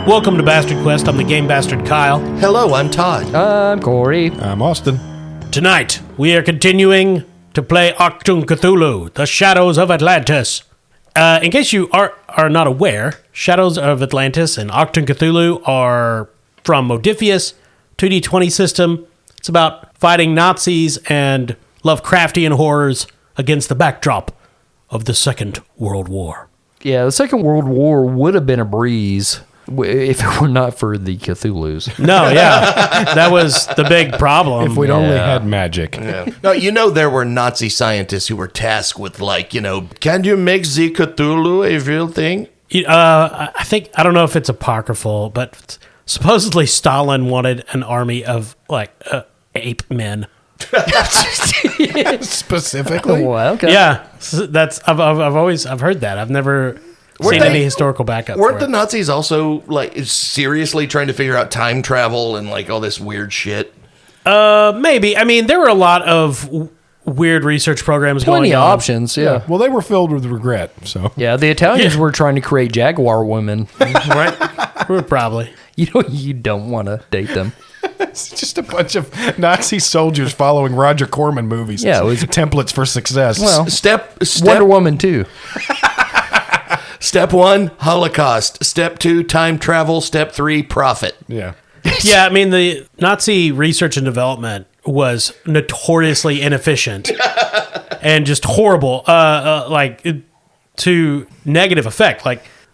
Welcome to Bastard Quest. I'm the Game Bastard Kyle. Hello, I'm Todd. I'm Corey. I'm Austin. Tonight, we are continuing to play Achtung, Cthulhu, The Shadows of Atlantis. In case you are not aware, Shadows of Atlantis and Achtung, Cthulhu are from Modiphius, 2D20 system. It's about fighting Nazis and Lovecraftian horrors against the backdrop of the Second World War. Yeah, the Second World War would have been a breeze if it were not for the Cthulhus. No, yeah. That was the big problem. If we'd only had magic. Yeah. No, there were Nazi scientists who were tasked with, can you make the Cthulhu a real thing? I don't know if it's apocryphal, but supposedly Stalin wanted an army of, ape men. Specifically? Well, okay. Yeah, I've heard that. I've never seen any historical backup. Weren't the Nazis also seriously trying to figure out time travel and all this weird shit? Maybe. I mean, there were a lot of weird research programs Plenty going of on. options, yeah. Well, they were filled with regret, so. Yeah, the Italians were trying to create jaguar women. Right? Probably. You don't want to date them. It's just a bunch of Nazi soldiers following Roger Corman movies. Yeah, it was templates for success. Well, Step Wonder Woman too. Step 1, Holocaust. Step 2, time travel. Step 3, profit. Yeah. Yeah, I mean, the Nazi research and development was notoriously inefficient and just horrible, to negative effect.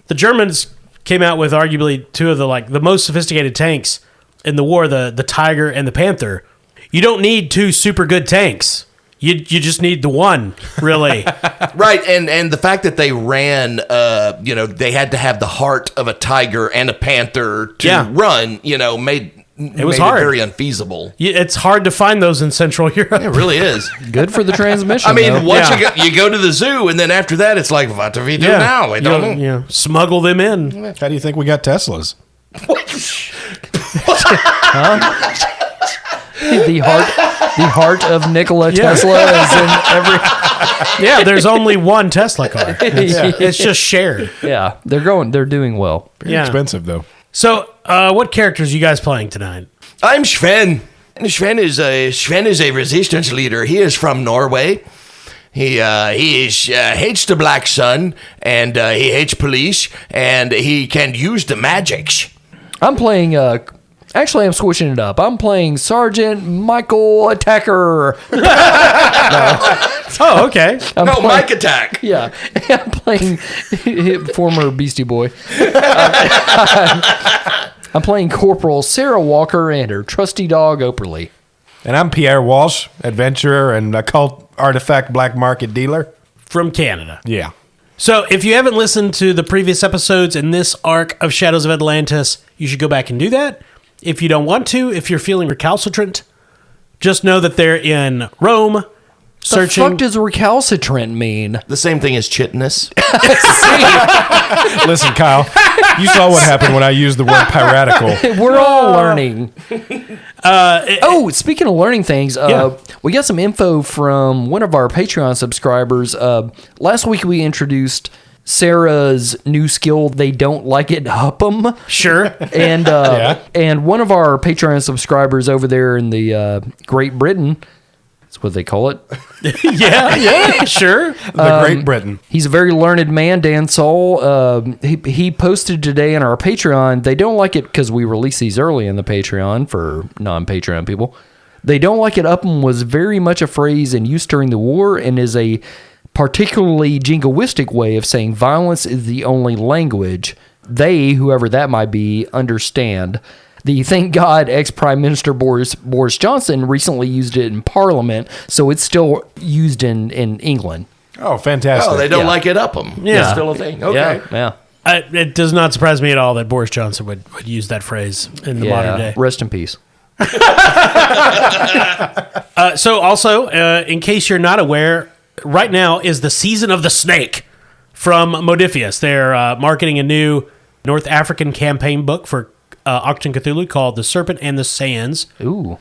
The Germans came out with arguably two of the most sophisticated tanks in the war, the Tiger and the Panther. You don't need two super good tanks. You just need the one, really. Right, and the fact that they ran, they had to have the heart of a tiger and a panther to run, made it hard. Very unfeasible. It's hard to find those in Central Europe. It really is. Good for the transmission. I mean, though. once you go to the zoo, and then after that, it's like, what do we do now? I don't know. Smuggle them in. How do you think we got Teslas? The heart of Nikola Tesla is in every. Yeah, there's only one Tesla car. It's just shared. Yeah, they're doing well. Pretty expensive, though. So, what characters are you guys playing tonight? I'm Sven. Sven is a resistance leader. He is from Norway. He hates the black sun, and he hates police, and he can use the magics. I'm playing. Actually, I'm switching it up. I'm playing Sergeant Michael Attacker. Oh, okay. Mike Attack. Yeah, I'm playing former Beastie Boy. I'm playing Corporal Sarah Walker and her trusty dog Operly. And I'm Pierre Walsh, adventurer and occult artifact black market dealer. From Canada. Yeah. So, if you haven't listened to the previous episodes in this arc of Shadows of Atlantis, you should go back and do that. If you don't want to, if you're feeling recalcitrant, just know that they're in Rome, searching. The fuck does recalcitrant mean? The same thing as chitinous. Listen, Kyle, you saw what happened when I used the word piratical. We're all learning. Speaking of learning things, we got some info from one of our Patreon subscribers. Last week we introduced Sarah's new skill, they don't like it hup-em. Sure. And and one of our Patreon subscribers over there in the Great Britain, that's what they call it. yeah, sure. The Great Britain. He's a very learned man, Dan Saul. He posted today on our Patreon, they don't like it because we release these early in the Patreon for non-Patreon people. They don't like it up-em was very much a phrase in use during the war and is a particularly jingoistic way of saying violence is the only language they, whoever that might be, understand. The thank God ex-Prime Minister Boris Johnson recently used it in Parliament, so it's still used in England. Oh, fantastic. Oh, they don't like it up them. Yeah. It's still a thing. Okay. Yeah. It does not surprise me at all that Boris Johnson would use that phrase in the modern day. Rest in peace. So also, in case you're not aware, right now is the season of the snake from Modiphius. They're marketing a new North African campaign book for Achtung, Cthulhu called The Serpent and the Sands. Ooh.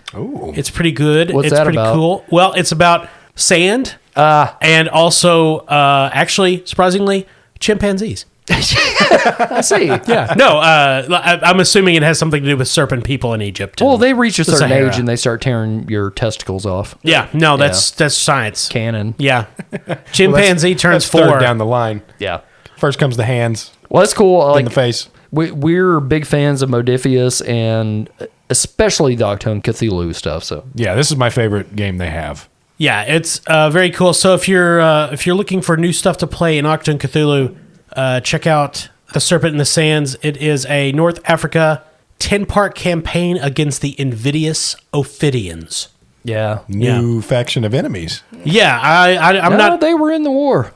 It's pretty good. What's it's that pretty about? cool. Well, it's about sand and also, actually, surprisingly, chimpanzees. I see. Yeah. No, I'm assuming it has something to do with serpent people in Egypt. Well, they reach a the certain Sahara. age and they start tearing your testicles off. Yeah. No, that's science. Canon. Yeah. Chimpanzee turns That's third 4. down the line. Yeah. First comes the hands, Well, that's cool. in the face. We're big fans of Modiphius and especially the Achtung Cthulhu stuff. So Yeah, this is my favorite game they have. Yeah, it's very cool. So if you're looking for new stuff to play in Achtung Cthulhu, check out The Serpent in the Sands. It is a North Africa 10-part campaign against the invidious Ophidians. yeah. New faction of enemies. Yeah, I'm No, not. they were in the war.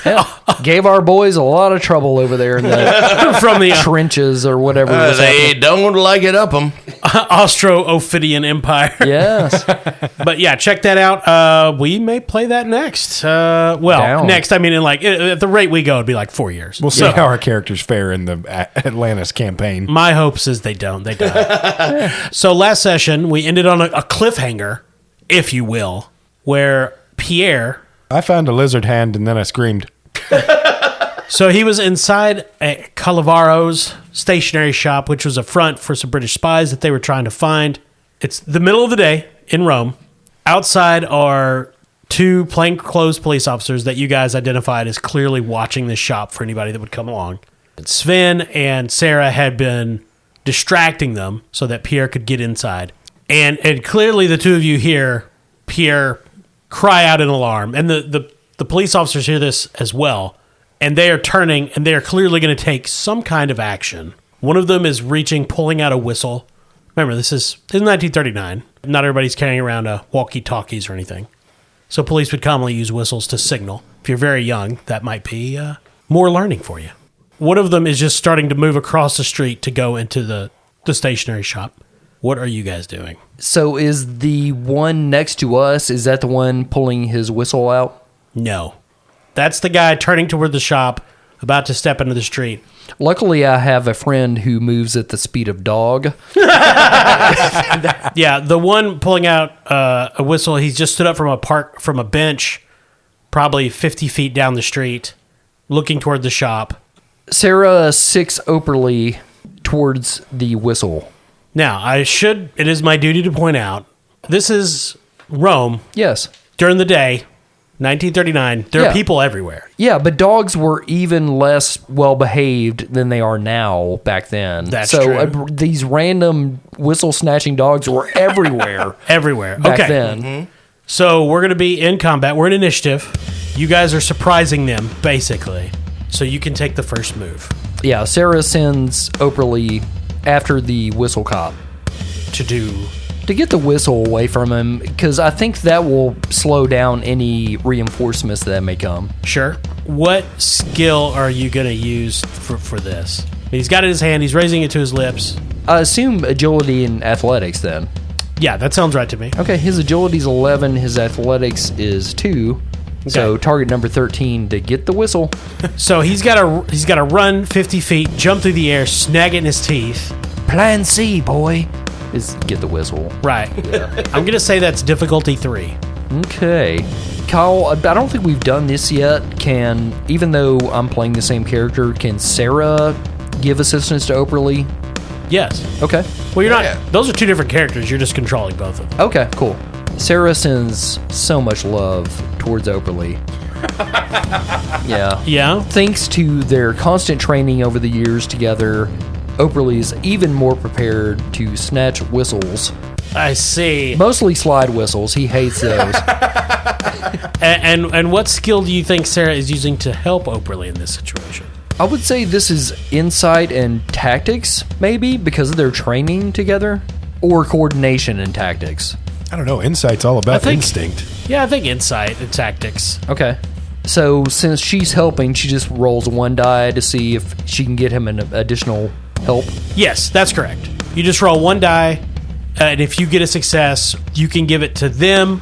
Hell, gave our boys a lot of trouble over there in the from the trenches or whatever. was They happening. don't like it up them. Austro-Ophidian Empire. Yes. But yeah, check that out. We may play that next. Down. Next, I mean, at the rate we go, it'd be like 4 years. We'll see how our characters fare in the Atlantis campaign. My hopes is they don't. They die. So last session, we ended on a cliffhanger, if you will, where Pierre... I found a lizard hand and then I screamed. So he was inside a Calavaro's stationery shop, which was a front for some British spies that they were trying to find. It's the middle of the day in Rome. Outside are 2 plainclothes police officers that you guys identified as clearly watching this shop for anybody that would come along. Sven and Sarah had been distracting them so that Pierre could get inside. And clearly the two of you hear Pierre cry out in alarm. And the police officers hear this as well. And they are turning, and they are clearly going to take some kind of action. One of them is pulling out a whistle. Remember, this is 1939. Not everybody's carrying around walkie-talkies or anything. So police would commonly use whistles to signal. If you're very young, that might be more learning for you. One of them is just starting to move across the street to go into the stationery shop. What are you guys doing? So is the one next to us, is that the one pulling his whistle out? No. That's the guy turning toward the shop, about to step into the street. Luckily, I have a friend who moves at the speed of dog. Yeah, the one pulling out a whistle, he's just stood up from a bench, probably 50 feet down the street, looking toward the shop. Sarah sicks Operly towards the whistle. Now, it is my duty to point out, this is Rome Yes. during the day, 1939. There Yeah. are people everywhere. Yeah, but dogs were even less well-behaved than they are now back then. That's so, true. These random whistle-snatching dogs were everywhere Everywhere. back Okay. then. So we're going to be in combat. We're in initiative. You guys are surprising them, basically. So you can take the first move Yeah, Sarah sends Operly after the whistle cop to do. to get the whistle away from him, because I think that will slow down any reinforcements that may come. Sure. What skill are you going to use for this? I mean, he's got it in his hand. He's raising it to his lips. I assume agility and athletics then. Yeah, that sounds right to me. Okay, his agility's 11, his athletics is 2. So Okay. target number 13 to get the whistle. So he's got to run 50 feet, jump through the air, snag it in his teeth. Plan C, boy, is get the whistle. Right. I'm going to say that's difficulty 3. Okay. Kyle, I don't think we've done this yet. Even though I'm playing the same character, can Sarah give assistance to Operly? Yes. Okay. Well, you're not. Yeah. Those are 2 different characters. You're just controlling both of them. Okay, cool. Sarah sends so much love towards Operly. Yeah. Yeah. Thanks to their constant training over the years together, Operly is even more prepared to snatch whistles. I see. Mostly slide whistles. He hates those. And what skill do you think Sarah is using to help Operly in this situation? I would say this is insight and tactics, maybe, because of their training together. Or coordination and tactics. I don't know. Insight's all about think- instinct. Yeah, I think insight and tactics. Okay. So since she's helping, she just rolls 1 die to see if she can get him an additional help. Yes, that's correct. You just roll 1 die, and if you get a success, you can give it to them,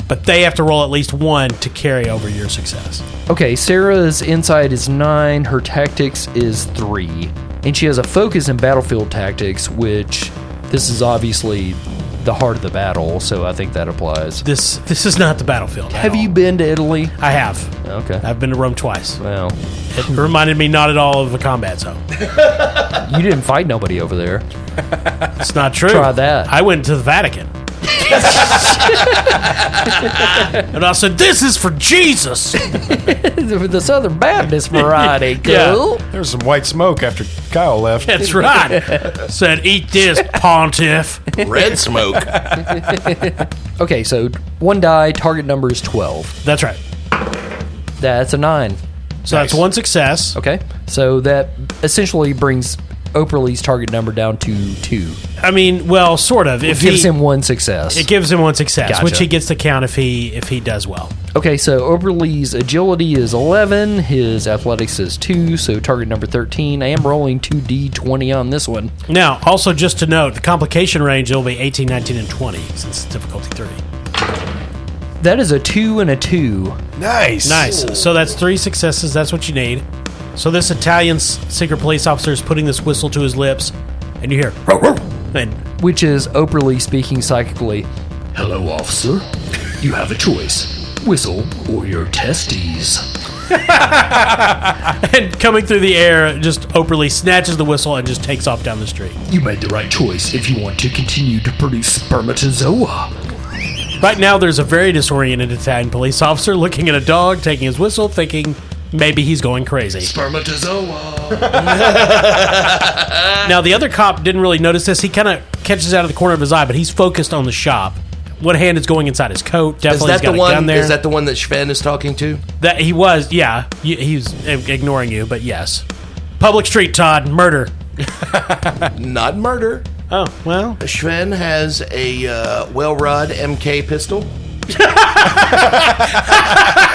but they have to roll at least 1 to carry over your success. Okay, Sarah's insight is 9, her tactics is 3, and she has a focus in battlefield tactics, which this is obviously the heart of the battle, so I think that applies. This is not the battlefield. Have you been to Italy? I have. Okay. I've been to Rome twice. Well, It reminded me not at all of a combat zone. you didn't fight nobody over there. It's not true. Try that. I went to the Vatican. And I said, this is for Jesus. The Southern Baptist variety. Yeah. Cool. There was some white smoke after Kyle left. That's right. Said, eat this, pontiff. Red smoke. Okay, so one die, target number is 12. That's right. That's a 9. So that's one success. Okay, so that essentially brings Operly's target number down to 2. I mean, well, sort of. It gives him one success. It gives him one success, Gotcha. which he gets to count if he does well. Okay, so Oberly's agility is 11, his athletics is 2, so target number 13. I am rolling 2d20 on this one. Now, also just to note, the complication range will be 18, 19, and 20 since it's difficulty 3. That is a 2 and a 2. Nice. Nice. So that's 3 successes. That's what you need. So this Italian secret police officer is putting this whistle to his lips, and you hear, "Row, row," and Which is Oberly speaking psychically. Hello, officer. You have a choice. Whistle or your testes. and coming through the air, just Oberly snatches the whistle and just takes off down the street. You made the right choice if you want to continue to produce spermatozoa. Right now, there's a very disoriented Italian police officer looking at a dog, taking his whistle, thinking maybe he's going crazy. Spermatozoa. Now, the other cop didn't really notice this. He kind of catches out of the corner of his eye, but he's focused on the shop. One hand is going inside his coat. Definitely, he's got a gun there. Is that the one that Sven is talking to? That he was, yeah. He's ignoring you, but yes. Public street, Todd. Murder. Not murder. Oh, well. Sven has a well-rod MK pistol.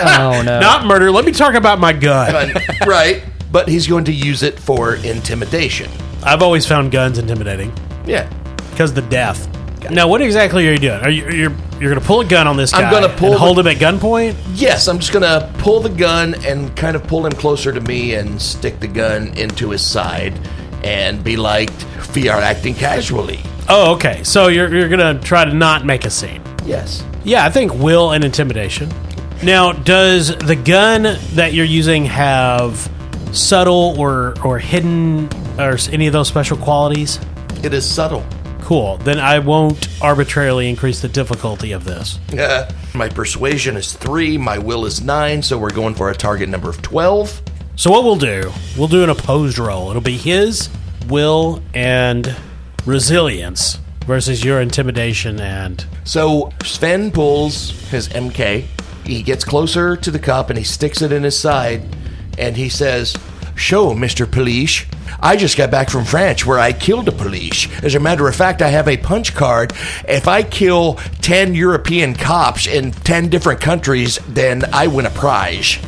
Oh, no. Not murder. Let me talk about my gun. Right, but he's going to use it for intimidation. I've always found guns intimidating Yeah. because of the death. Now, what exactly are you doing? You're going to pull a gun on this guy I'm gonna pull and hold him at gunpoint? Yes, I'm just going to pull the gun and kind of pull him closer to me and stick the gun into his side and be like, we are acting casually. Oh, okay. So you're going to try to not make a scene. Yes. Yeah, I think will and intimidation. Now, does the gun that you're using have subtle or hidden or any of those special qualities? It is subtle. Cool. Then I won't arbitrarily increase the difficulty of this. My persuasion is 3, my will is 9, so we're going for a target number of 12. So what we'll do an opposed roll. It'll be his will and resilience versus your intimidation and... So Sven pulls his MK, he gets closer to the cop and he sticks it in his side, and he says, "Show, Mr. Police. I just got back from France where I killed a police. As a matter of fact, I have a punch card. If I kill 10 European cops in 10 different countries, then I win a prize."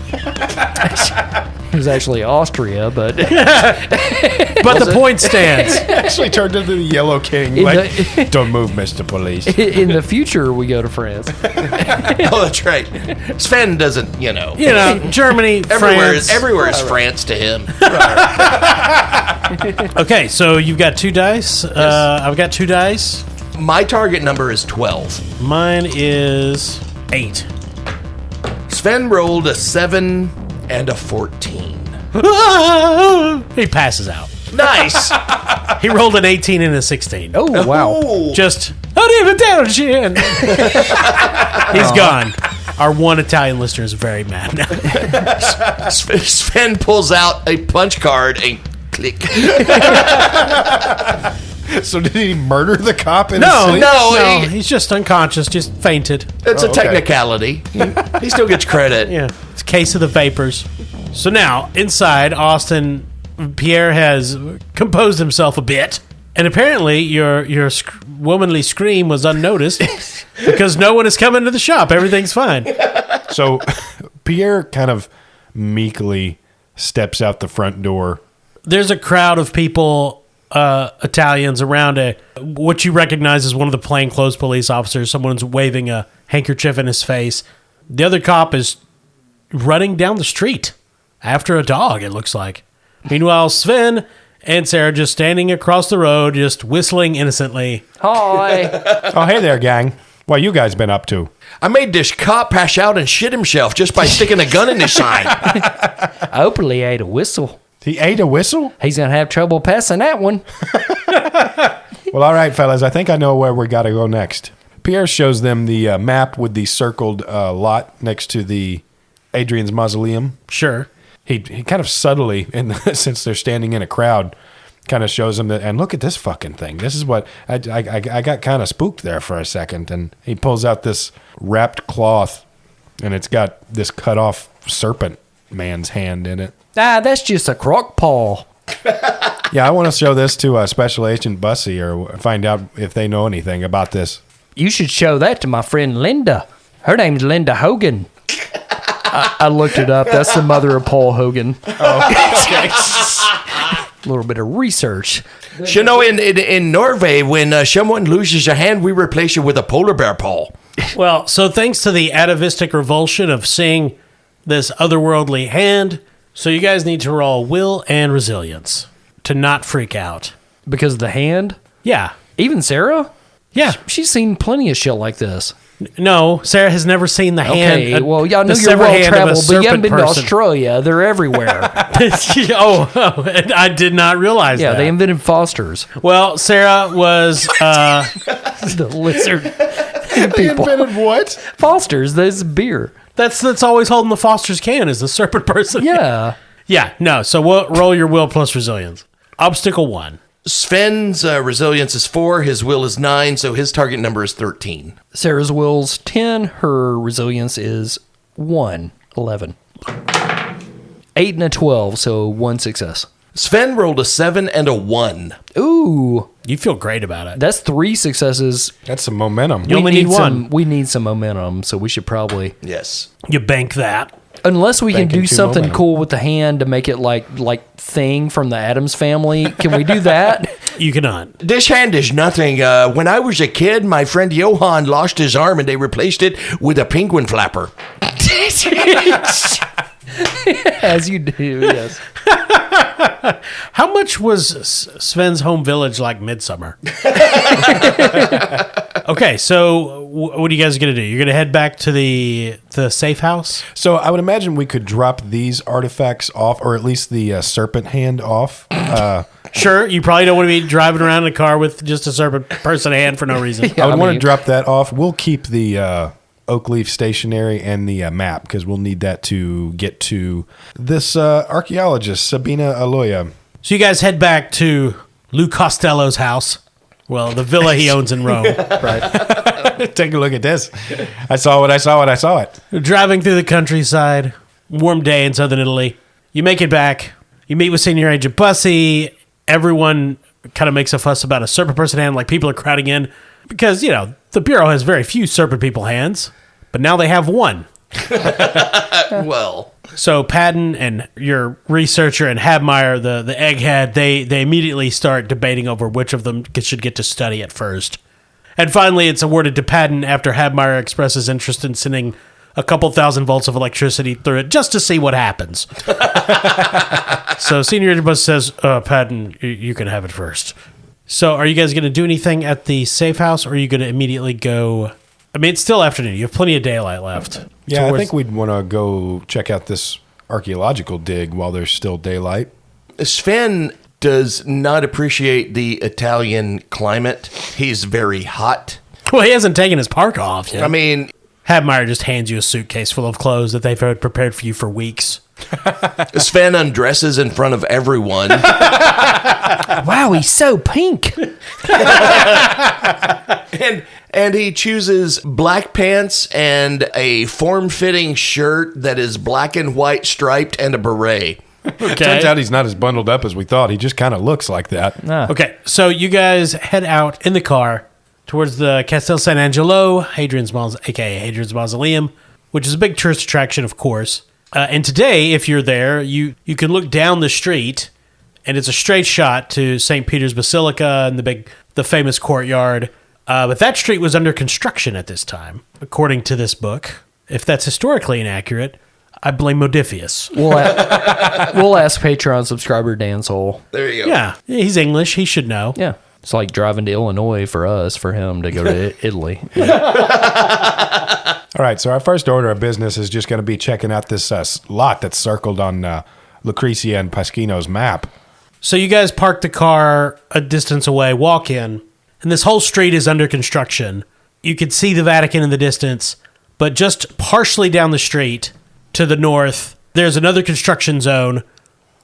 It was actually Austria, but But the point stands. Actually turned into the Yellow King. In Like, don't move, Mr. Police. in the future we go to France. Oh, that's right. Sven doesn't, You know, Germany, France. Everywhere is France to him. Okay, so you've got 2 dice. I've got 2 dice. My target number is 12. Mine is 8. Sven rolled a 7 and a 14. He passes out. Nice. He rolled an 18 and a 16. Oh, wow. Ooh. Just, He's gone. Our one Italian listener is very mad now. Sven pulls out a punch card and click. So did he murder the cop in No, his sleep? No, he's just unconscious, just fainted. It's a okay. technicality. He still gets credit. Yeah, it's a case of the vapors. So now, inside, Austin, Pierre has composed himself a bit. And apparently, your womanly scream was unnoticed because no one is coming to the shop. Everything's fine. So Pierre kind of meekly steps out the front door. There's a crowd of people, Italians, around what you recognize as one of the plainclothes police officers. Someone's waving a handkerchief in his face. The other cop is running down the street after a dog, it looks like. Meanwhile, Sven and Sarah just standing across the road, just whistling innocently. Hi. Oh, hey there, gang. What you guys been up to? I made this cop pass out and shit himself just by sticking a gun in his side. I hopefully ate a whistle. He ate a whistle? He's going to have trouble passing that one. Well, all right, fellas. I think I know where we got to go next. Pierre shows them the map with the circled lot next to the Adrian's mausoleum. Sure. He kind of subtly, since they're standing in a crowd, kind of shows them that, and look at this fucking thing. This is what, I got kind of spooked there for a second, and he pulls out this wrapped cloth, and it's got this cut off serpent man's hand in it. That's just a crock paw. Yeah, I want to show this to Special Agent Bussy or find out if they know anything about this. You should show that to my friend Linda. Her name's Linda Hogan. I looked it up. That's the mother of Paul Hogan. A little bit of research. You know, in Norway, when someone loses a hand, we replace it with a polar bear paw. Well, so thanks to the atavistic revulsion of seeing this otherworldly hand, so you guys need to roll will and resilience to not freak out. Because of the hand? Yeah. Even Sarah? Yeah. She's seen plenty of shit like this. No, Sarah has never seen the hand. Okay, well, y'all know the you're severed well hand of a traveled, but you haven't been serpent to person. Australia. They're everywhere. And I did not realize Yeah, that. they invented Fosters. Well, Sarah was The lizard people. Invented what? Fosters, there's beer. that's always holding the Foster's can is the serpent person. Yeah. Yeah, no. So we'll roll your will plus resilience. Obstacle 1. Sven's resilience is 4, his will is 9, so his target number is 13. Sarah's will's 10. Her resilience is 1. 11. 8 and a 12, so 1 success. Sven rolled a 7 and a 1. Ooh, You feel great about it. that's 3 successes. That's some momentum. You only need one. We need some momentum, so we should probably... Yes. You bank that. Unless we can Banking do two something momentum. cool with the hand to make it like Thing from the Addams Family. Can we do that? You cannot. This hand is nothing. When I was a kid, my friend Johan lost his arm and they replaced it with a penguin flapper. As you do, yes. How much was Sven's home village like Midsummer? Okay, so what are you guys going to do? You're going to head back to the safe house? So I would imagine we could drop these artifacts off, or at least the serpent hand off. Sure, you probably don't want to be driving around in a car with just a serpent person hand for no reason. Yeah, I would want mean- to drop that off. We'll keep the oak leaf stationery and the map because we'll need that to get to this archaeologist, Sabina Aloya. So you guys head back to Lou Costello's house. Well, the villa he owns in Rome. Right. Take a look at this. I saw it. Driving through the countryside, warm day in southern Italy. You make it back. You meet with Senior Agent Bussy. Everyone kind of makes a fuss about a serpent person hand, like people are crowding in because, you know, the Bureau has very few serpent people hands, but now they have one. Well, So Patton and your researcher and Habmeyer, the egghead, they immediately start debating over which of them should get to study it first. And finally, it's awarded to Patton after Habmeyer expresses interest in sending a couple thousand volts of electricity through it just to see what happens. So Senior Agent Bussy says, Patton, you can have it first. So are you guys going to do anything at the safe house, or are you going to immediately go... I mean, it's still afternoon. You have plenty of daylight left. Yeah, I Towards- think we'd want to go check out this archaeological dig while there's still daylight. Sven does not appreciate the Italian climate. He's very hot. Well, he hasn't taken his park off yet. I mean, Habmeyer just hands you a suitcase full of clothes that they've had prepared for you for weeks. Sven undresses in front of everyone. Wow, he's so pink. And he chooses black pants and a form-fitting shirt that is black and white striped and a beret. Okay. Turns out he's not as bundled up as we thought. He just kind of looks like that. Ah. Okay, so you guys head out in the car towards the Castel San Angelo, aka Hadrian's Mausoleum, which is a big tourist attraction, of course. And today, if you're there, you can look down the street, and it's a straight shot to St. Peter's Basilica and the famous courtyard. But that street was under construction at this time, according to this book. If that's historically inaccurate, I blame Modifius. We'll ask Patreon subscriber Dan Soul. There you go. Yeah, he's English. He should know. Yeah. It's like driving to Illinois for us, for him to go to Italy. All right, so our first order of business is just going to be checking out this lot that's circled on Lucrezia and Pasquino's map. So you guys park the car a distance away, walk in, and this whole street is under construction. You can see the Vatican in the distance, but just partially down the street to the north, there's another construction zone,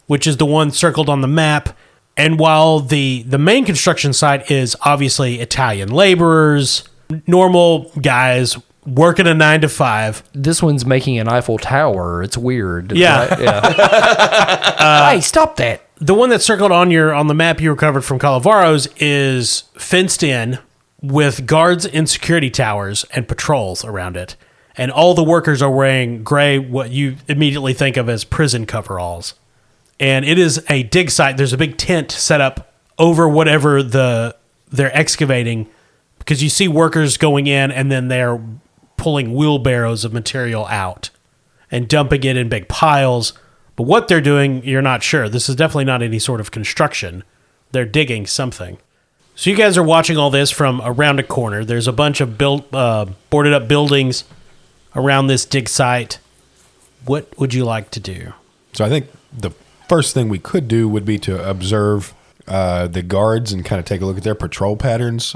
which is the one circled on the map. And while the main construction site is obviously Italian laborers, normal guys working a 9 to 5. This one's making an Eiffel Tower. It's weird. Yeah. Right? Yeah. Hey, stop that. The one that's circled on the map you recovered from Calavaro's is fenced in with guards in security towers and patrols around it. And all the workers are wearing gray, what you immediately think of as prison coveralls. And it is a dig site. There's a big tent set up over whatever they're excavating, because you see workers going in and then they're pulling wheelbarrows of material out and dumping it in big piles. But what they're doing, you're not sure. This is definitely not any sort of construction. They're digging something. So you guys are watching all this from around a corner. There's a bunch of boarded up buildings around this dig site. What would you like to do? So I think the first thing we could do would be to observe the guards and kind of take a look at their patrol patterns.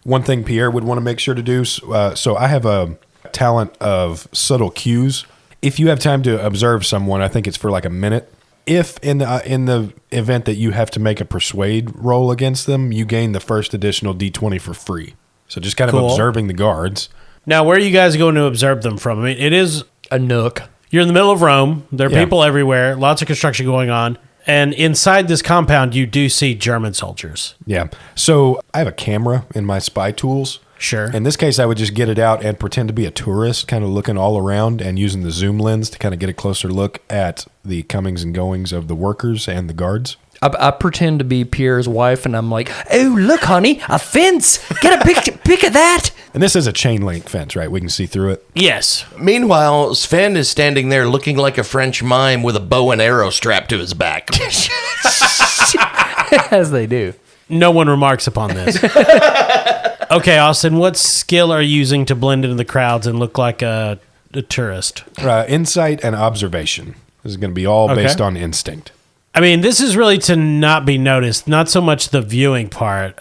One thing Pierre would want to make sure to do, so I have a talent of subtle cues. If you have time to observe someone, I think it's for like a minute. If in the event that you have to make a persuade roll against them, you gain the first additional D20 for free. So just kind of Cool. observing the guards. Now, where are you guys going to observe them from? I mean, it is... A nook. You're in the middle of Rome. There are Yeah. people everywhere. Lots of construction going on. And inside this compound, you do see German soldiers. Yeah. So I have a camera in my spy tools. Sure. In this case, I would just get it out and pretend to be a tourist, kind of looking all around and using the zoom lens to kind of get a closer look at the comings and goings of the workers and the guards. I pretend to be Pierre's wife, and I'm like, oh, look, honey, a fence. Get a pic of that. And this is a chain link fence, right? We can see through it. Yes. Meanwhile, Sven is standing there looking like a French mime with a bow and arrow strapped to his back. As they do. No one remarks upon this. Okay, Austin, what skill are you using to blend into the crowds and look like a tourist? Insight and observation. This is going to be all Okay. based on instinct. I mean, this is really to not be noticed, not so much the viewing part.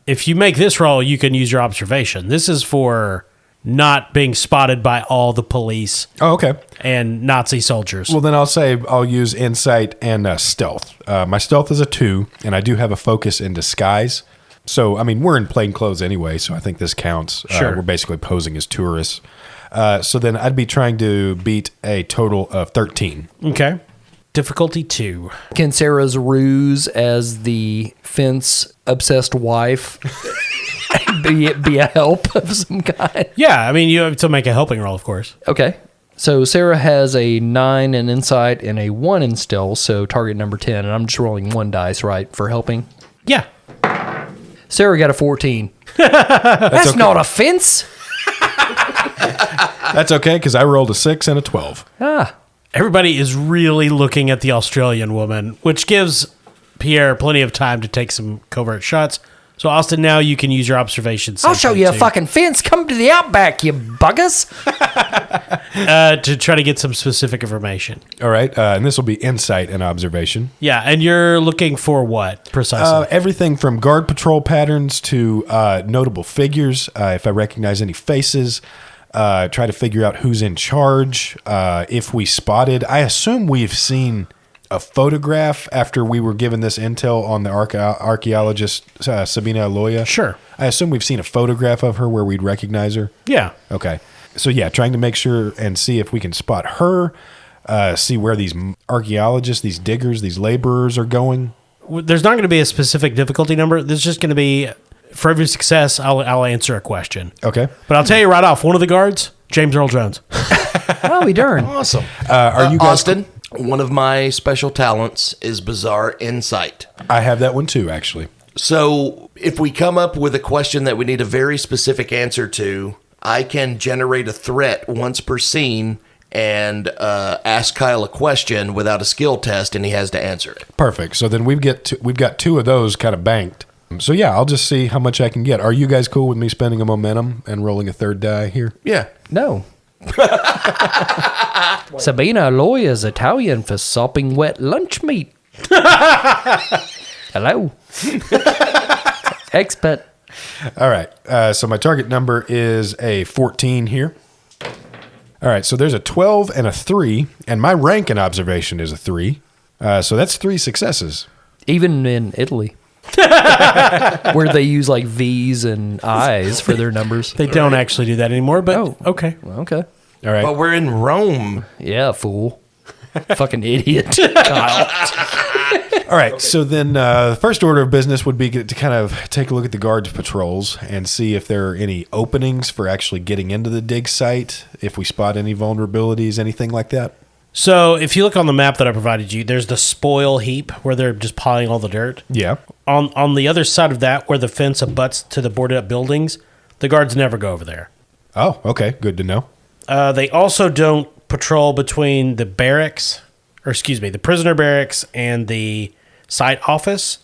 If you make this roll, you can use your observation. This is for not being spotted by all the police Oh, okay. and Nazi soldiers. Well, then I'll say I'll use insight and stealth. My stealth is a 2, and I do have a focus in disguise. So, I mean, we're in plain clothes anyway, so I think this counts. Sure. We're basically posing as tourists. So then I'd be trying to beat a total of 13. Okay. Difficulty 2. Can Sarah's ruse as the fence-obsessed wife be a help of some kind? Yeah, I mean, you have to make a helping roll, of course. Okay. So Sarah has a 9 in insight and a 1 in stealth, so target number 10, and I'm just rolling 1 dice, right, for helping? Yeah. Sarah got a 14. That's okay. not a fence. That's okay, because I rolled a 6 and a 12. Ah. Everybody is really looking at the Australian woman, which gives Pierre plenty of time to take some covert shots. So, Austin, now you can use your observation. I'll show you a to- fucking fence. Come to the outback, you buggers. to try to get some specific information. All right, and this will be insight and observation. Yeah, and you're looking for what precisely? Everything from guard patrol patterns to notable figures. If I recognize any faces, try to figure out who's in charge. If we spotted, I assume we've seen a photograph after we were given this intel on the archaeologist Sabina Aloya. Sure. I assume we've seen a photograph of her where we'd recognize her. Yeah. Okay. So yeah, trying to make sure and see if we can spot her, see where these archaeologists, these diggers, these laborers are going. There's not going to be a specific difficulty number. There's just going to be, for every success, I'll answer a question. Okay. But I'll tell you right off, one of the guards, James Earl Jones. I'll be darned. Awesome. Are you guys? Austin, one of my special talents is bizarre insight. I have that one too, actually. So if we come up with a question that we need a very specific answer to, I can generate a threat once per scene and ask Kyle a question without a skill test, and he has to answer it. Perfect. So then we've got 2 of those kind of banked. So yeah, I'll just see how much I can get. Are you guys cool with me spending a momentum and rolling a 3rd die here? Yeah. No. Sabina Aloy is Italian for sopping wet lunch meat. Hello. Expert. All right. So my target number is a 14 here. All right. So there's a 12 and a 3, and my rank in observation is a 3. So that's 3 successes. Even in Italy. Where they use like V's and I's for their numbers. They don't actually do that anymore, but okay. Okay. All right. But we're in Rome. Yeah, fool. Fucking idiot. Kyle. All right. So then the first order of business would be to kind of take a look at the guard patrols and see if there are any openings for actually getting into the dig site, if we spot any vulnerabilities, anything like that. So if you look on the map that I provided you, there's the spoil heap where they're just piling all the dirt. Yeah. On the other side of that, where the fence abuts to the boarded up buildings, the guards never go over there. Oh, okay. Good to know. They also don't patrol between the barracks, the prisoner barracks and the site office.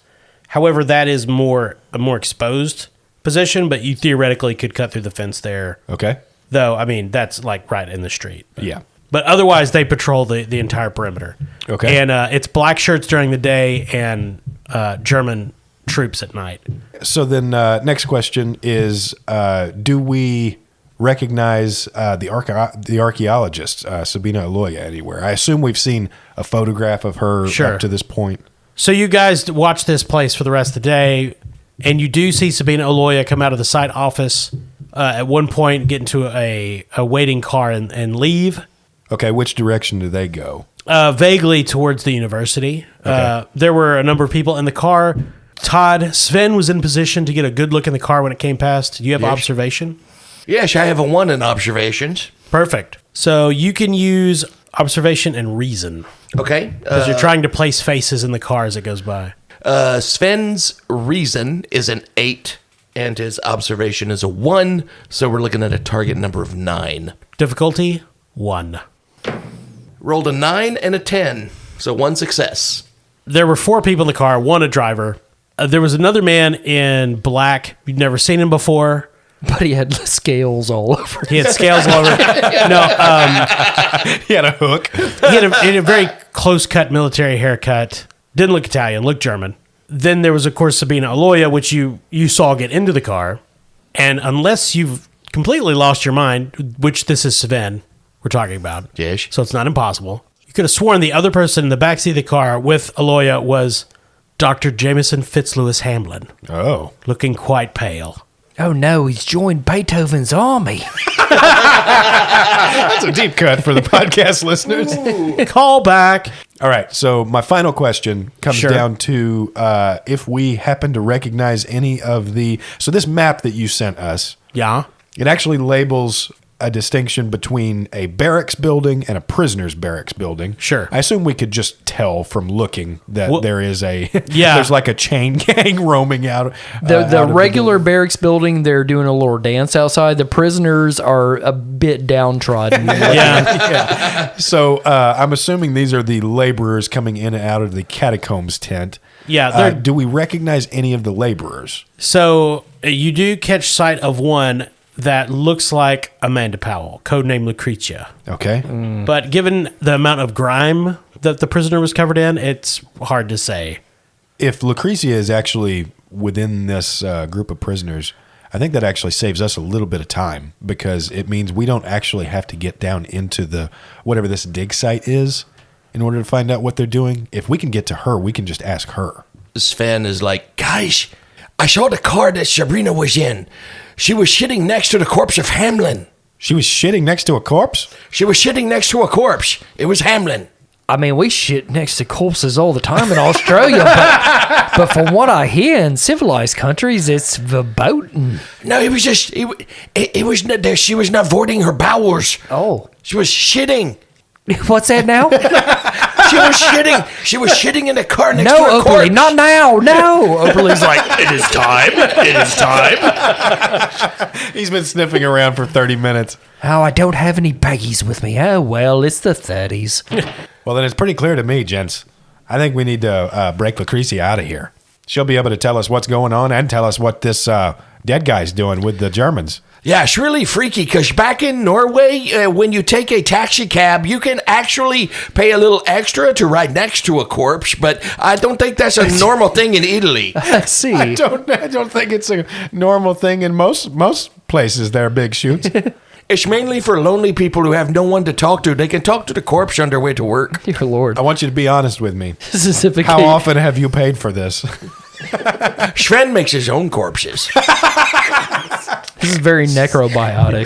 However, that is a more exposed position, but you theoretically could cut through the fence there. Okay. Though, I mean, that's like right in the street. Yeah. But otherwise, they patrol the entire perimeter. Okay. And it's black shirts during the day and German troops at night. So then next question is, do we recognize the archaeologist, Sabina Aloya, anywhere? I assume we've seen a photograph of her Sure. up to this point. So you guys watch this place for the rest of the day, and you do see Sabina Aloya come out of the site office at one point, get into a waiting car and leave. Okay, which direction do they go? Vaguely towards the university. Okay. There were a number of people in the car. Sven was in position to get a good look in the car when it came past. Do you have Yes. observation? Yes, I have a 1 in observations. Perfect. So you can use observation and reason Okay. because you're trying to place faces in the car as it goes by. Sven's reason is an 8, and his observation is a 1, so we're looking at a target number of 9. Difficulty 1. Rolled a 9 and a 10, so 1 success. There were 4 people in the car, 1 a driver. There was another man in black. You'd never seen him before. But he had scales all over. He had scales all over. No, He had a hook. he had a very close-cut military haircut. Didn't look Italian, looked German. Then there was, of course, Sabina Aloya, which you saw get into the car. And unless you've completely lost your mind, which this is Sven we're talking about. Yes. So it's not impossible. You could have sworn the other person in the backseat of the car with Aloya was Dr. Jameson Fitzlewis Hamlin, Oh. looking quite pale. Oh no, he's joined Beethoven's army. That's a deep cut for the podcast listeners. Call back. All right, so my final question comes Sure. down to if we happen to recognize any of the... So this map that you sent us, Yeah. it actually labels a distinction between a barracks building and a prisoner's barracks building. Sure. I assume we could just tell from looking that Well, there is a... yeah. There's like a chain gang roaming out. The out of regular barracks building, they're doing a little dance outside. The prisoners are a bit downtrodden. Yeah. So I'm assuming these are the laborers coming in and out of the catacombs tent. Yeah, they're- Do we recognize any of the laborers? So you do catch sight of one that looks like Amanda Powell, codename Lucretia. Okay. But given the amount of grime that the prisoner was covered in, it's hard to say. If Lucretia is actually within this group of prisoners, I think that actually saves us a little bit of time because it means we don't actually have to get down into the whatever this dig site is in order to find out what they're doing. If we can get to her, we can just ask her. Sven is like, guys, I saw the car that Sabrina was in. She was shitting next to the corpse of Hamlin. She was shitting next to a corpse? She was shitting next to a corpse. It was Hamlin. I mean, we shit next to corpses all the time in Australia, but from what I hear in civilized countries, it's verboten. No, it was just, it was not there. She was not voiding her bowels. Oh. She was shitting. What's that now? She was shitting in a car next No, to a Oakley, corpse. not now. No. Oakley's like, It is time. It is time. He's been sniffing around for 30 minutes. oh, I don't have any baggies with me. Oh, well, it's the 30s. Well, then it's pretty clear to me, gents. I think we need to break Lucretia out of here. She'll be able to tell us what's going on and tell us what this dead guy's doing with the Germans. Yeah, it's really freaky because back in Norway, when you take a taxi cab, you can actually pay a little extra to ride next to a corpse, but I don't think that's a normal thing in Italy. I see. I don't think it's a normal thing in most places. There are big shoots. It's mainly for lonely people who have no one to talk to. They can talk to the corpse on their way to work. Dear Lord. I want you to be honest with me. Specifically. How often have you paid for this? Sven makes his own corpses. This is very necrobiotic.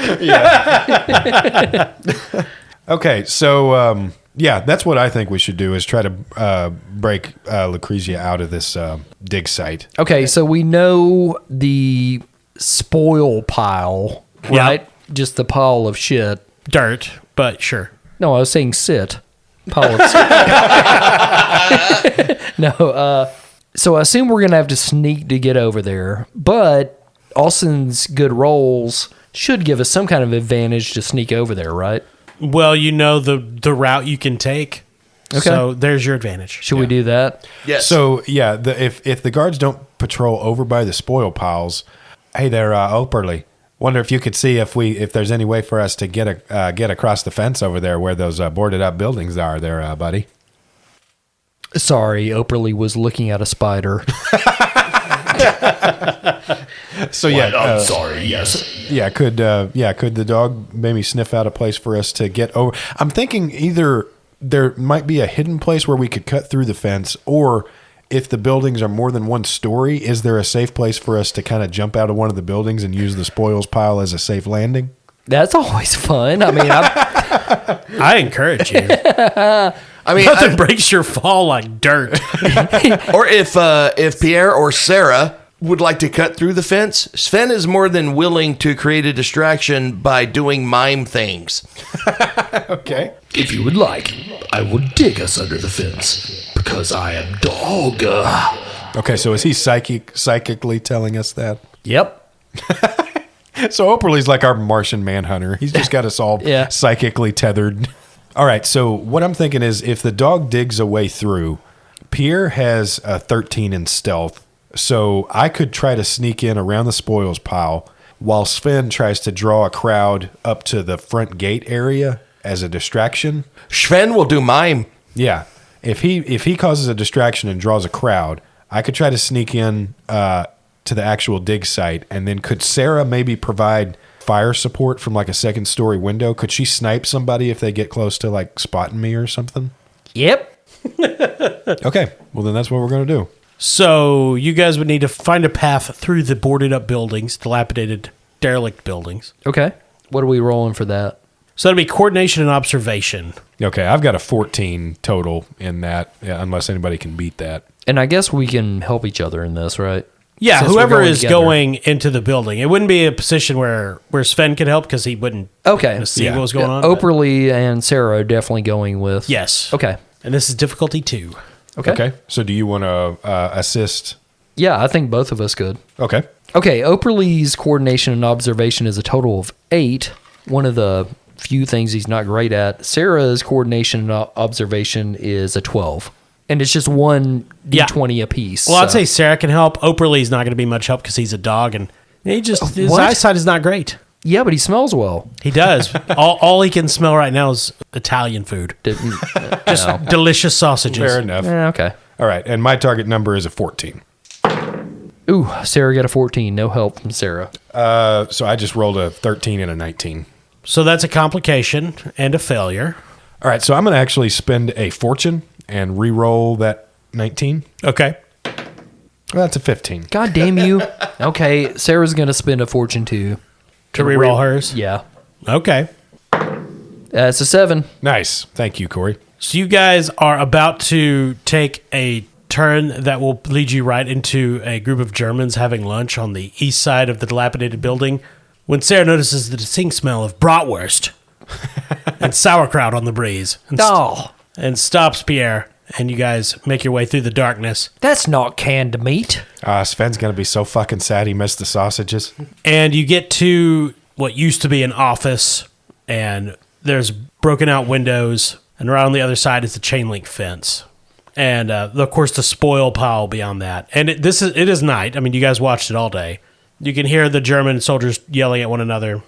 Okay, so yeah, that's what I think we should do is try to break Lucretia out of this dig site. Okay, so we know the spoil pile, Yeah. right? Just the pile of shit. Dirt, but sure. No, I was saying sit. Pile of sit. No, so I assume we're going to have to sneak to get over there, but Austin's good rolls should give us some kind of advantage to sneak over there, right? Well, you know the route you can take. Okay. So there's your advantage. Should we do that? Yes. So yeah, if the guards don't patrol over by the spoil piles, hey there, Operly. Wonder if you could see if there's any way for us to get across the fence over there where those boarded up buildings are there, buddy. Sorry, Operly was looking at a spider. So yeah, I'm sorry. Yes. yeah, could the dog maybe sniff out a place for us to get over? I'm thinking either there might be a hidden place where we could cut through the fence, or if the buildings are more than one story, is there a safe place for us to kind of jump out of one of the buildings and use the spoils pile as a safe landing? That's always fun. I mean, I encourage you. I mean, Nothing breaks your fall like dirt. or if Pierre or Sarah would like to cut through the fence, Sven is more than willing to create a distraction by doing mime things. Okay. If you would like, I will dig us under the fence because I am dog. Okay, so is he psychically telling us that? yep. So Operly's like our Martian manhunter. He's just got us all Yeah. psychically tethered. All right, so what I'm thinking is if the dog digs a way through, Pierre has a 13 in stealth, so I could try to sneak in around the spoils pile while Sven tries to draw a crowd up to the front gate area as a distraction. Sven will do mime. Yeah. If he causes a distraction and draws a crowd, I could try to sneak in to the actual dig site, and then could Sarah maybe provide fire support from like a second story window? Could she snipe somebody if they get close to like spotting me or something? Yep. Okay, well then that's what we're gonna do. So you guys would need to find a path through the boarded up buildings, dilapidated, derelict buildings. Okay. What are we rolling for that? So that'd be coordination and observation. Okay, I've got a 14 total in that, unless anybody can beat that. And I guess we can help each other in this, right? Yeah, Since we're whoever going is together. going into the building. It wouldn't be a position where Sven could help because he wouldn't Okay. see what was going on. but- Operly and Sarah are definitely going with. Yes. Okay. And this is difficulty 2. Okay. So do you want to assist? Yeah, I think both of us could. Okay. Okay, Operly's coordination and observation is a total of 8. One of the few things he's not great at. Sarah's coordination and observation is a 12. And it's just one D20 apiece. Well, I'd so- say Sarah can help. Operly's not going to be much help because he's a dog and his What? eyesight is not great. Yeah, but he smells well. He does. all he can smell right now is Italian food. No. Delicious sausages. Fair enough. Okay. All right, and my target number is a 14. Ooh, Sarah got a 14. No help from Sarah. So I just rolled a 13 and a 19. So that's a complication and a failure. All right, so I'm going to actually spend a fortune and re-roll that 19. Okay. Well, that's a 15. God damn you. Okay, Sarah's going to spend a fortune too. To reroll hers? Yeah. Okay. It's a 7. Nice. Thank you, Corey. So you guys are about to take a turn that will lead you right into a group of Germans having lunch on the east side of the dilapidated building when Sarah notices the distinct smell of bratwurst and sauerkraut on the breeze. And, Oh. and stops Pierre. And you guys make your way through the darkness. That's not canned meat. Sven's going to be so fucking sad he missed the sausages. And you get to what used to be an office, and there's broken out windows, and around the other side is a chain link fence. And, of course, the spoil pile beyond that. And it is night. I mean, you guys watched it all day. You can hear the German soldiers yelling at one another.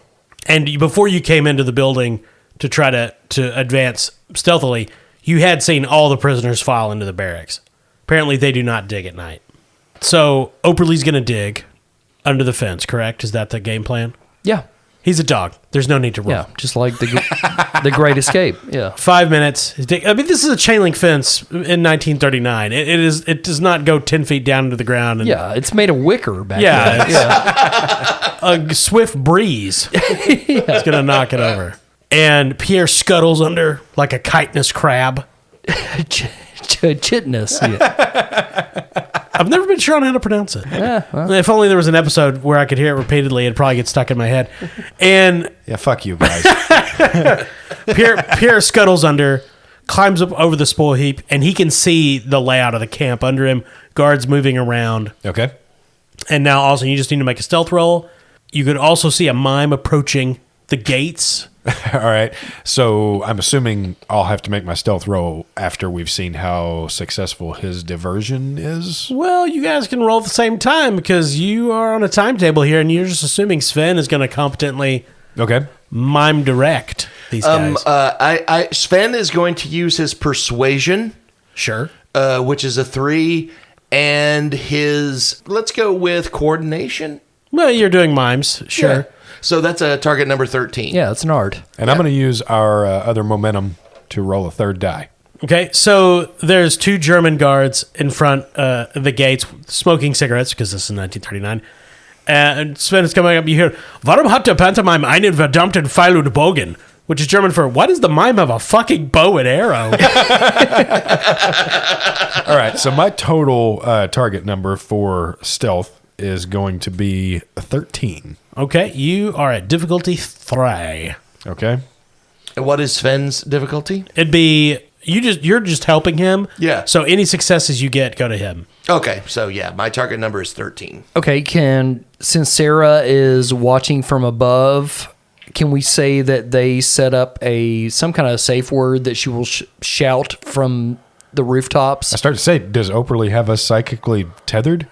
And before you came into the building to try to advance stealthily, you had seen all the prisoners file into the barracks. Apparently, they do not dig at night. So, Operly's going to dig under the fence, correct? Is that the game plan? Yeah. He's a dog. There's no need to roll. Yeah, just like the Great Escape. Yeah. 5 minutes. I mean, this is a chain link fence in 1939. It does not go 10 feet down into the ground. And, Yeah, it's made of wicker back Yeah, then. a swift breeze is going to knock it over. And Pierre scuttles under like a chitinous crab. Chitness. Yeah. I've never been sure on how to pronounce it. If only there was an episode where I could hear it repeatedly, it'd probably get stuck in my head. And Yeah, fuck you guys. Pierre scuttles under, climbs up over the spoil heap, and he can see the layout of the camp under him, guards moving around. Okay. And now also you just need to make a stealth roll. You could also see a mime approaching the gates. All right. So I'm assuming I'll have to make my stealth roll after we've seen how successful his diversion is. Well, you guys can roll at the same time because you are on a timetable here, and you're just assuming Sven is going to competently Okay. mime direct these guys. Sven is going to use his persuasion, Sure. which is a 3, and his, let's go with coordination. Well, you're doing mimes. Sure. Yeah. So that's a target number 13. Yeah, it's an art. And I'm going to use our other momentum to roll a third die. Okay, so there's 2 German guards in front of the gates smoking cigarettes because this is 1939. And Sven is coming up. You hear, "Warum hat der Pantomime einen verdammten Pfeil und Bogen?" Which is German for, why does the mime have a fucking bow and arrow? All right. So my total target number for stealth is going to be 13. Okay, you are at difficulty 3. Okay. And what is Sven's difficulty? It'd be you're just helping him. Yeah. So any successes you get go to him. Okay, so yeah, my target number is 13. Okay, since Sarah is watching from above, can we say that they set up some kind of safe word that she will shout from the rooftops? I started to say, does Operly have us psychically tethered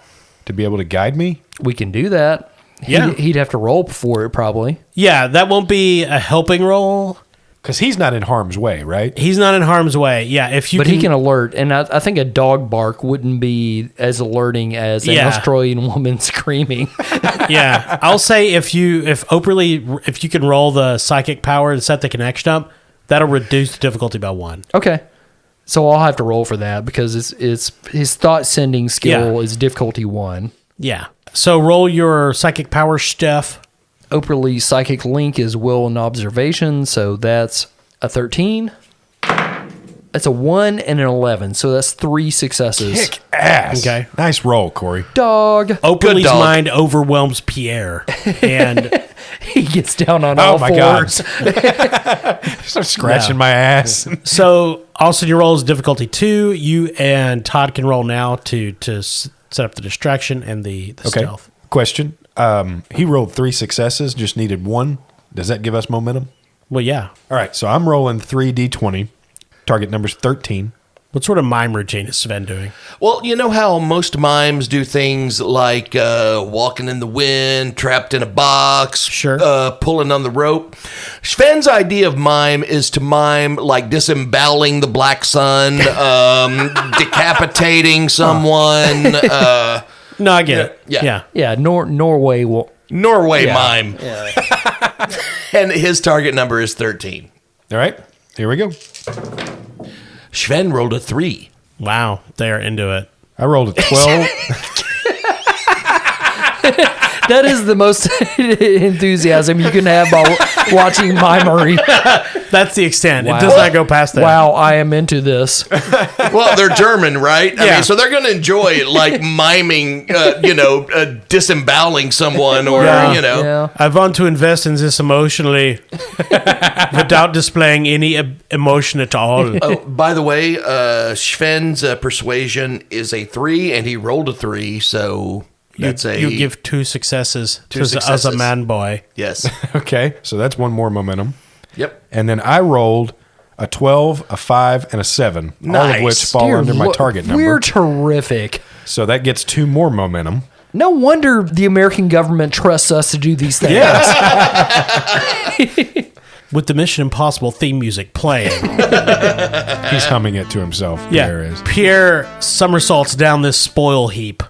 to be able to guide me? We can do that. Yeah. He'd have to roll for it probably. Yeah, that won't be a helping roll. Because he's not in harm's way, right? He's not in harm's way. Yeah, if you But he can alert, and I think a dog bark wouldn't be as alerting as an Yeah. Australian woman screaming. Yeah, I'll say if you can roll the psychic power to set the connection up, that'll reduce the difficulty by 1. Okay. So I'll have to roll for that because it's his thought sending skill Yeah. is difficulty 1. Yeah. So roll your psychic power stuff. Operly's psychic link is will and observation, so that's a 13. That's a 1 and an 11, so that's 3 successes. Kick ass. Okay. Nice roll, Corey. Dog. Openly's dog. mind overwhelms Pierre, and He gets down on Oh all my God. fours. Start scratching Yeah. my ass. so also your roll is difficulty 2. You and Todd can roll now to set up the distraction and the Okay. stealth. Question. He rolled 3 successes, just needed 1. Does that give us momentum? Well, yeah. All right, so I'm rolling 3d20. Target number's 13. What sort of mime routine is Sven doing? Well, you know how most mimes do things like walking in the wind, trapped in a box, Sure. pulling on the rope. Sven's idea of mime is to mime like disemboweling the black sun, decapitating someone. No, I get it. yeah. Yeah, Norway will. Norway Yeah. mime. And his target number is 13. All right, here we go. Sven rolled a 3. Wow, they are into it. I rolled a 12. That is the most enthusiasm you can have while watching Mimery. That's the extent. It does not go past that. Wow, I am into this. Well, they're German, right? I Yeah. mean, so they're going to enjoy like miming, disemboweling someone, or Yeah. I want to invest in this emotionally without displaying any emotion at all. Oh, by the way, Sven's persuasion is a 3, and he rolled a 3, so that's You give 2 successes, Two as a successes. man boy. yes. Okay, so that's one more momentum. Yep. And then I rolled a 12, a 5, and a 7, all of Nice. which fall Dear under my Lo- target number. We're terrific. So that gets 2 more momentum. No wonder the American government trusts us to do these things. With the Mission Impossible theme music playing. He's humming it to himself. Pierre is. Pierre somersaults down this spoil heap.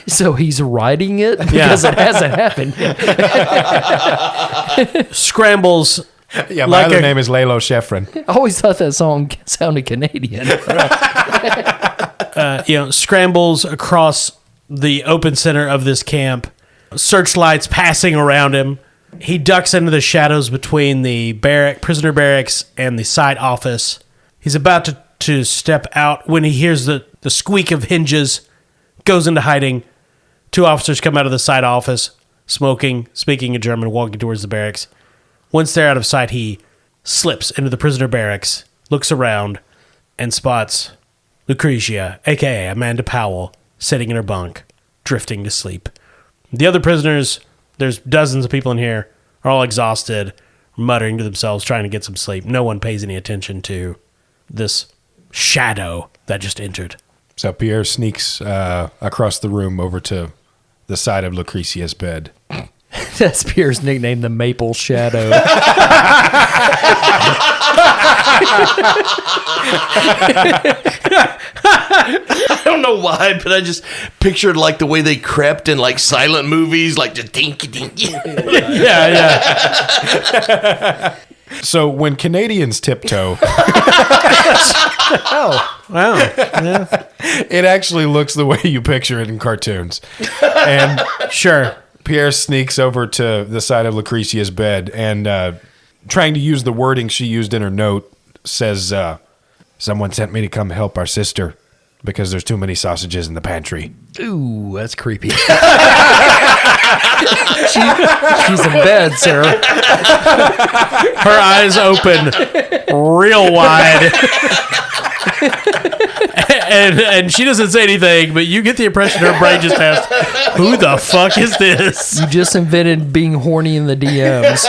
So he's writing it because it hasn't happened yet. Scrambles. Yeah, my Like other a- name is Lalo Sheffrin. I always thought that song sounded Canadian. Scrambles across the open center of this camp. Searchlights passing around him. He ducks into the shadows between the prisoner barracks and the side office. He's about to step out when he hears the squeak of hinges, goes into hiding. 2 officers come out of the side office, smoking, speaking in German, walking towards the barracks. Once they're out of sight, he slips into the prisoner barracks, looks around, and spots Lucretia, a.k.a. Amanda Powell, sitting in her bunk, drifting to sleep. The other prisoners, there's dozens of people in here, are all exhausted, muttering to themselves, trying to get some sleep. No one pays any attention to this shadow that just entered. So Pierre sneaks across the room over to the side of Lucretia's bed. That's Pierre's nickname, the Maple Shadow. I don't know why, but I just pictured like the way they crept in like silent movies, like just dinky dinky. Yeah. So when Canadians tiptoe, Wow. it actually looks the way you picture it in cartoons. And Sure. Pierre sneaks over to the side of Lucretia's bed and, trying to use the wording she used in her note, says, someone sent me to come help our sister because there's too many sausages in the pantry. Ooh, that's creepy. She's in bed, sir. Her eyes open real wide. and she doesn't say anything, but you get the impression her brain just asked, who the fuck is this? You just invented being horny in the DMs.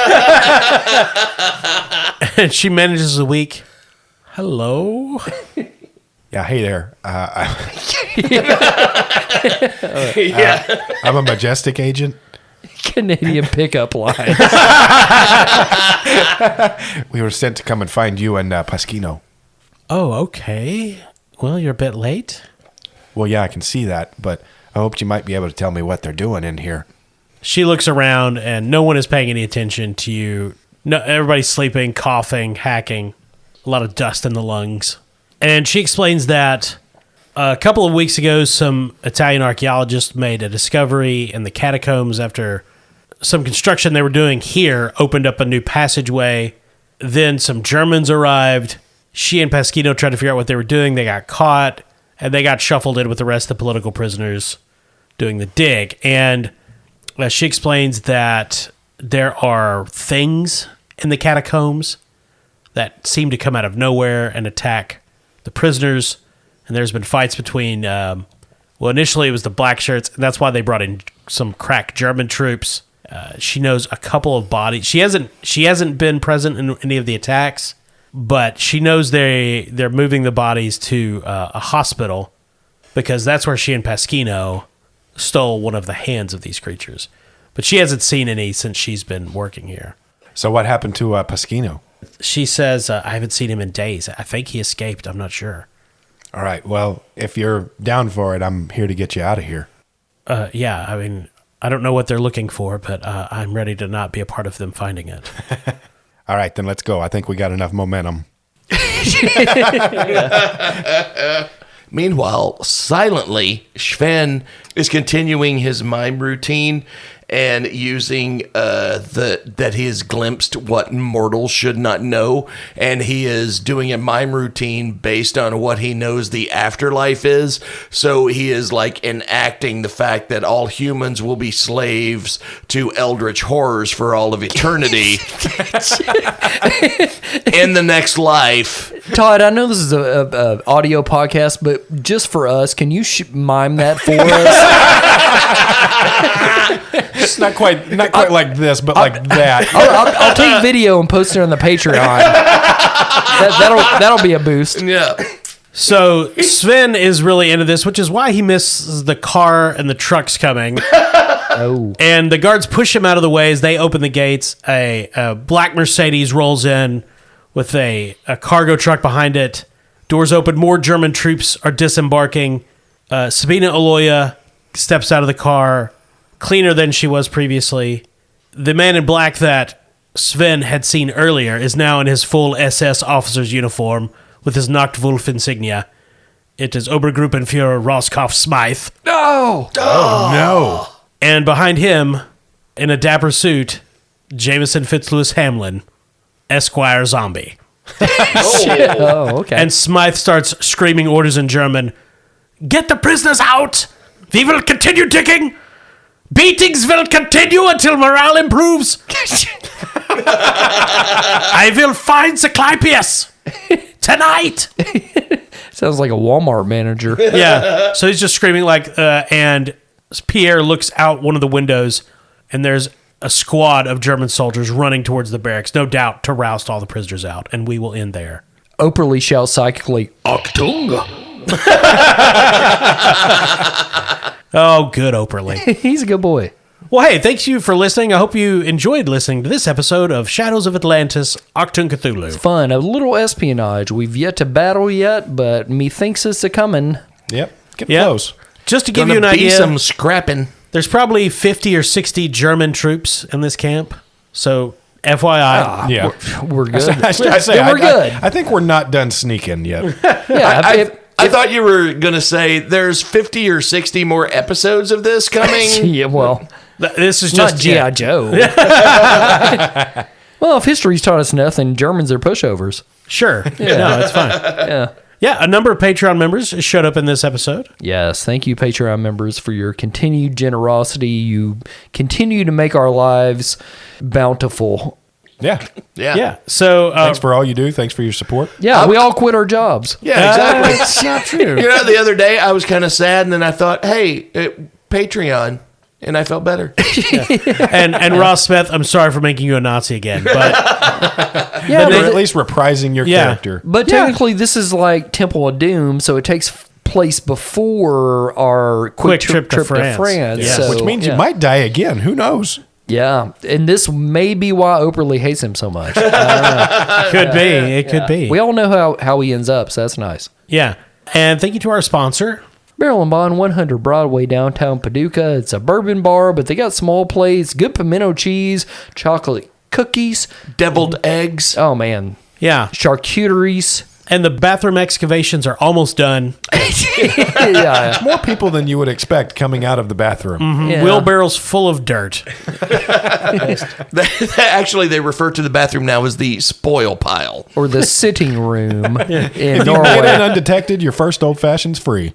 And she manages a week. Hello? Yeah, hey there. Yeah. I'm a Majestic agent. Canadian pickup line. We were sent to come and find you and Pasquino. Oh, okay. Well, you're a bit late. Well, yeah, I can see that, but I hoped you might be able to tell me what they're doing in here. She looks around and no one is paying any attention to you. No, everybody's sleeping, coughing, hacking, a lot of dust in the lungs. And she explains that a couple of weeks ago, some Italian archaeologists made a discovery in the catacombs after some construction they were doing here opened up a new passageway. Then some Germans arrived. She and Pasquino tried to figure out what they were doing. They got caught, and they got shuffled in with the rest of the political prisoners doing the dig. And she explains that there are things in the catacombs that seem to come out of nowhere and attack the prisoners. And there's been fights between, initially it was the black shirts, and that's why they brought in some crack German troops. She knows a couple of bodies. She hasn't been present in any of the attacks, but she knows they're moving the bodies to a hospital because that's where she and Pasquino stole one of the hands of these creatures. But she hasn't seen any since she's been working here. So what happened to Pasquino? She says, I haven't seen him in days. I think he escaped. I'm not sure. All right, well, if you're down for it, I'm here to get you out of here. Yeah, I mean, I don't know what they're looking for, but I'm ready to not be a part of them finding it. All right, then let's go. I think we got enough momentum. Meanwhile, silently, Sven is continuing his mime routine, and using that he has glimpsed what mortals should not know, and he is doing a mime routine based on what he knows the afterlife is. So he is like enacting the fact that all humans will be slaves to eldritch horrors for all of eternity in the next life. Todd, I know this is a audio podcast, but just for us, can you mime that for us? It's not quite like this, but like that. I'll take video and post it on the Patreon. That'll be a boost. Yeah. So Sven is really into this, which is why he misses the car and the trucks coming. Oh. And the guards push him out of the way as they open the gates. A black Mercedes rolls in with a cargo truck behind it. Doors open. More German troops are disembarking. Sabina Aloya steps out of the car, cleaner than she was previously. The man in black that Sven had seen earlier is now in his full SS officer's uniform with his Nachtwolf insignia. It is Obergruppenführer Roscoff Smythe. No! Oh, no. And behind him, in a dapper suit, Jameson Fitzlewis Hamlin, Esquire Zombie. Oh, okay. And Smythe starts screaming orders in German. Get the prisoners out! We will continue digging! Beatings will continue until morale improves! I will find the Clypeus! Tonight! Sounds like a Walmart manager. Yeah. So he's just screaming and Pierre looks out one of the windows, and there's a squad of German soldiers running towards the barracks, no doubt to roust all the prisoners out, and we will end there. Oprah shouts psychically, Achtung! Oh, good Oprah. he's a good boy. Well, hey, thanks you for listening. I hope you enjoyed listening to this episode of Shadows of Atlantis, Achtung Cthulhu. Fun, a little espionage. We've yet to battle yet, but methinks it's a coming. Yep. Get close. Just to give Gonna you an be idea, some scrapping. there's probably 50 or 60 German troops in this camp. So, FYI. Yeah. We're good. We're good. I think we're not done sneaking yet. Yeah, I thought you were going to say there's 50 or 60 more episodes of this coming. yeah, well, This is not just G.I. Joe. Well, if history's taught us nothing, Germans are pushovers. Sure. No, it's fine. Yeah. Yeah, a number of Patreon members showed up in this episode. Yes, thank you, Patreon members, for your continued generosity. You continue to make our lives bountiful. Yeah. Yeah. So, Thanks for all you do. Thanks for your support. Yeah, we all quit our jobs. Yeah, exactly. That's not true. You know, the other day I was kind of sad, and then I thought, hey, Patreon, and I felt better. And Ross Smith, I'm sorry for making you a Nazi again, but Yeah, Or but, at least reprising your character. but technically this is like Temple of Doom, so it takes place before our quick trip to France. Yes. So, Which means yeah. you might die again. Who knows? Yeah, and this may be why Oprah Lee hates him so much. could be. It could be. We all know how he ends up, so that's nice. Yeah. And thank you to our sponsor. Barrel and Bond, 100 Broadway, downtown Paducah. It's a bourbon bar, but they got small plates, good pimento cheese, chocolate cookies, Deviled eggs. oh man, Yeah. charcuteries. And the bathroom excavations are almost done. Yeah, More people than you would expect coming out of the bathroom. yeah. Wheelbarrows full of dirt. Actually, they refer to the bathroom now as the spoil pile. Or the sitting room in If you made it Norway. undetected, your first old fashioned's free.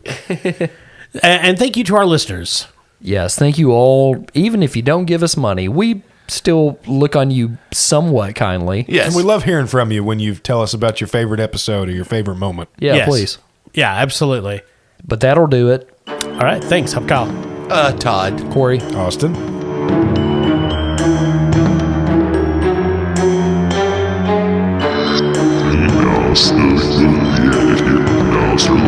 And thank you to our listeners. Yes, thank you all. Even if you don't give us money, we still look on you somewhat kindly. Yes. And we love hearing from you when you tell us about your favorite episode or your favorite moment. Yeah, Yes. please. Yeah, absolutely. But that'll do it. All right. Thanks. Hab Kyle. Todd. Corey. Austin. Nas, ja, now, sir,